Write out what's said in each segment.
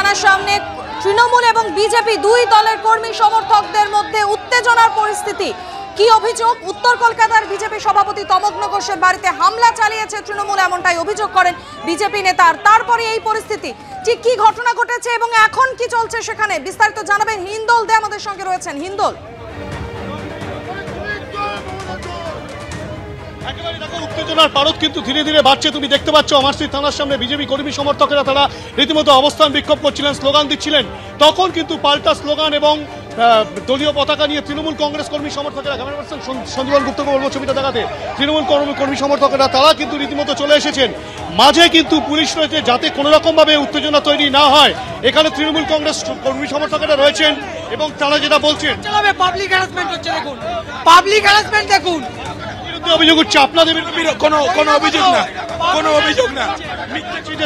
থানার সামনে তৃণমূল এবং বিজেপি দুই দলের কর্মী সমর্থকদের মধ্যে উত্তেজনার পরিস্থিতি। কি অভিযোগ? উত্তর কলকাতার বিজেপি সভাপতি তমগ্ন ঘোষের বাড়িতে হামলা চালিয়েছে তৃণমূল, এমনটাই অভিযোগ করেন বিজেপি নেতার। তারপরে এই পরিস্থিতি, ঠিক কি ঘটনা ঘটেছে এবং এখন কি চলছে সেখানে বিস্তারিত জানাবেন হিন্দল দে আমাদের সঙ্গে রয়েছেন। হিন্দল, একেবারে দেখো উত্তেজনার পারদ কিন্তু ধীরে ধীরে বাড়ছে। তুমি দেখতে পাচ্ছ আমারসি থানার সামনে বিজেপি কর্মী সমর্থকেরা তারা রীতিমতো অবস্থান বিক্ষোভ করছিলেন, স্লোগান দিচ্ছিলেন। তখন কিন্তু পাল্টা স্লোগান এবং দলীয় পতাকা নিয়ে তৃণমূল কংগ্রেস কর্মী সমর্থকেরা, ক্যামেরা পার্সন সন্দীপন গুপ্তকে বলবো ছবিটা দেখাতে, তৃণমূল কর্মী সমর্থকেরা তারা কিন্তু রীতিমতো চলে এসেছেন। মাঝে কিন্তু পুলিশ রয়েছে যাতে কোনো রকম ভাবে উত্তেজনা তৈরি না হয়। এখানে তৃণমূল কংগ্রেস কর্মী সমর্থকেরা রয়েছেন এবং তারা যেটা বলছেন, পাবলিক হ্যারাসমেন্ট হচ্ছে, দেখুন পাবলিক হ্যারাসমেন্ট, দেখুন অভিযোগ হচ্ছে আপনাদের কোনো অভিযোগ না, কোনো অভিযোগ না।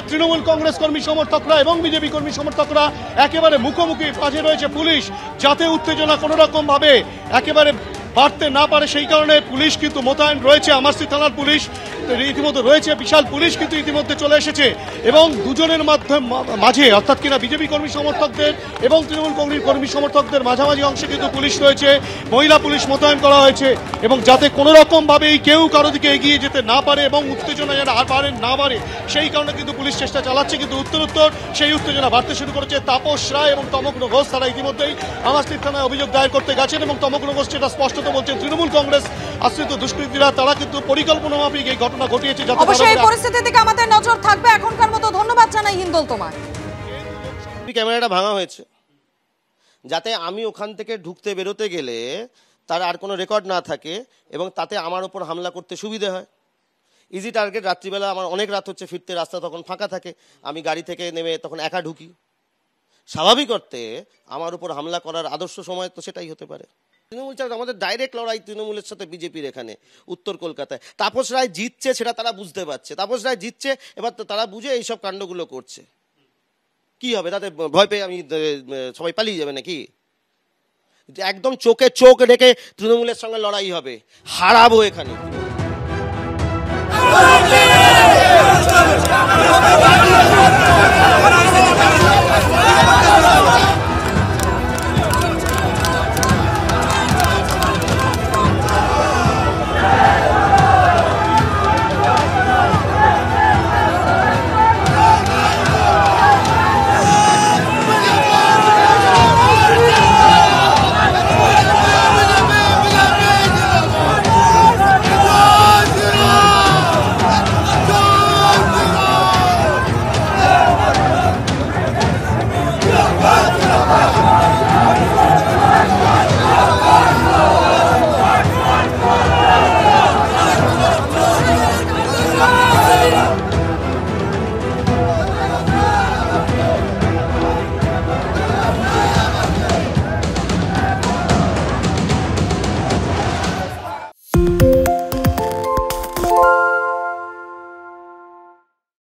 তৃণমূল কংগ্রেস কর্মী সমর্থকরা এবং বিজেপি কর্মী সমর্থকরা একেবারে মুখোমুখি, মাঝে রয়েছে পুলিশ, যাতে উত্তেজনা কোনো রকম ভাবে একেবারে বাড়তে না পারে সেই কারণে পুলিশ কিন্তু মোতায়েন রয়েছে। আমারসি থানার পুলিশ ইতিমধ্যে রয়েছে, বিশাল পুলিশ কিন্তু ইতিমধ্যে চলে এসেছে এবং দুজনের মাঝে অর্থাৎ কিনা বিজেপি কর্মী সমর্থকদের এবং তৃণমূল কর্মী সমর্থকদের মাঝামাঝি অংশে কিন্তু পুলিশ রয়েছে, মহিলা পুলিশ মোতায়েন করা হয়েছে এবং যাতে কোনো রকম ভাবেই কেউ কারো দিকে এগিয়ে যেতে না পারে এবং উত্তেজনা যেন আর না বাড়ে সেই কারণে কিন্তু পুলিশ চেষ্টা চালাচ্ছে। কিন্তু উত্তর সেই উত্তেজনা বাড়তে শুরু করেছে। তাপস রায় এবং তমগ্ন ঘোষ তারা ইতিমধ্যেই আমারসি থানায় অভিযোগ দায়ের করতে গেছেন এবং তমগ্ন ঘোষ যেটা স্পষ্টত বলছেন, তৃণমূল কংগ্রেস আশ্রিত দুষ্কৃতীরা তারা কিন্তু পরিকল্পনা মাফিক এই ঘটনা ঘটিয়েছে। অবশ্যই এই পরিস্থিতির দিকে আমাদের নজর থাকবে। এখনকার মতো ধন্যবাদ জানাই হিন্দল তোমার। ক্যামেরাটা ভাঙা হয়েছে যাতে আমি ওখান থেকে ঢুকতে বেরোতে গেলে তার আর কোনো রেকর্ড না থাকে এবং তাতে আমার উপর হামলা করতে সুবিধে হয়। Easy target. রাত্রিবেলা আমার অনেক রাত হচ্ছে, ফিরতে রাস্তা তখন ফাঁকা থাকে, আমি গাড়ি থেকে নেমে তখন একা ঢুকি। স্বাভাবিক অর্থে আমার উপর হামলা করার আদর্শ সময় তো সেটাই হতে পারে। তৃণমূল ছাড়া আমাদের ডাইরেক্ট লড়াই তৃণমূলের সাথে বিজেপির এখানে উত্তর কলকাতায়। তাপস রায় জিতছে সেটা তারা বুঝতে পারছে, তাপস রায় জিতছে, এবার তো তারা বুঝে এইসব কাণ্ডগুলো করছে। কি হবে তাতে? ভয় পেয়ে আমি সবাই পালিয়ে যাবে নাকি? একদম চোখে চোখ রেখে তৃণমূলের সঙ্গে লড়াই হবে, হারাবো এখানে।